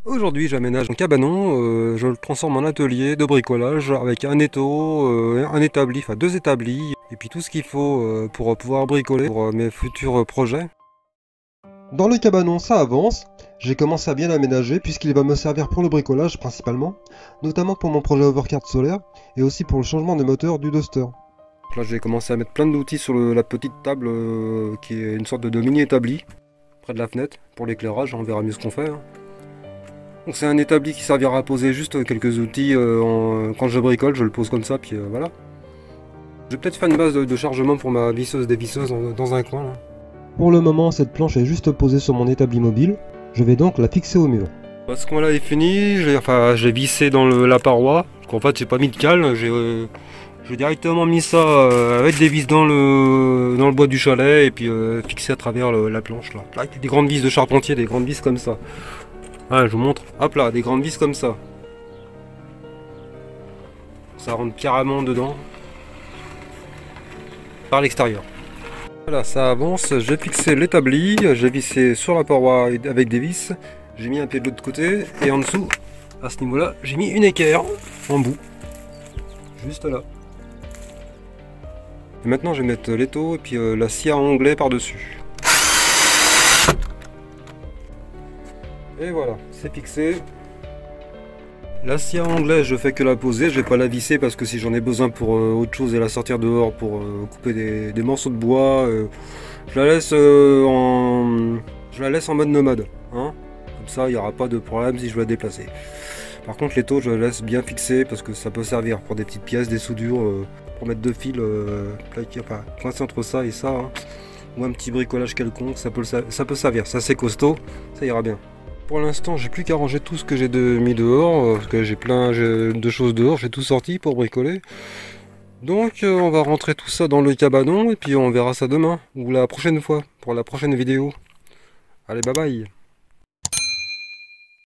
Aujourd'hui j'aménage un cabanon, je le transforme en atelier de bricolage avec un étau, un établi, enfin deux établis, et puis tout ce qu'il faut pour pouvoir bricoler pour mes futurs projets. Dans le cabanon ça avance, j'ai commencé à bien l'aménager puisqu'il va me servir pour le bricolage principalement, notamment pour mon projet Overcard solaire et aussi pour le changement de moteur du Duster. Là j'ai commencé à mettre plein d'outils sur la petite table qui est une sorte de mini établi près de la fenêtre pour l'éclairage, on verra mieux ce qu'on fait. Donc c'est un établi qui servira à poser juste quelques outils quand je bricole, je le pose comme ça, puis voilà. Je vais peut-être faire une base de chargement pour ma visseuse dévisseuse dans un coin là. Pour le moment, cette planche est juste posée sur mon établi mobile, je vais donc la fixer au mur. Ce coin-là est fini, j'ai vissé dans la paroi, parce qu'en fait j'ai pas mis de cale, j'ai directement mis ça avec des vis dans le bois du chalet et puis fixé à travers la planche là. Avec des grandes vis de charpentier, des grandes vis comme ça. Ah, je vous montre, hop là, des grandes vis comme ça. Ça rentre carrément dedans. Par l'extérieur. Voilà, ça avance, j'ai fixé l'établi, j'ai vissé sur la paroi avec des vis. J'ai mis un pied de l'autre côté et en dessous, à ce niveau-là, j'ai mis une équerre en bout. Juste là. Et maintenant, je vais mettre l'étau et puis la scie à onglet par-dessus. Et voilà, c'est fixé. La scie à onglet, je fais que la poser, je vais pas la visser parce que si j'en ai besoin pour autre chose et la sortir dehors pour couper des morceaux de bois, je la laisse en mode nomade. Hein, comme ça, il n'y aura pas de problème si je veux la déplacer. Par contre, l'étau, je la laisse bien fixé parce que ça peut servir pour des petites pièces, des soudures, pour mettre deux fils coincés entre ça et ça, hein, ou un petit bricolage quelconque, ça peut servir. Ça, c'est costaud, ça ira bien. Pour l'instant, j'ai plus qu'à ranger tout ce que j'ai mis dehors, parce que j'ai plein de choses dehors, j'ai tout sorti pour bricoler. Donc on va rentrer tout ça dans le cabanon et puis on verra ça demain, ou la prochaine fois, pour la prochaine vidéo. Allez, bye bye!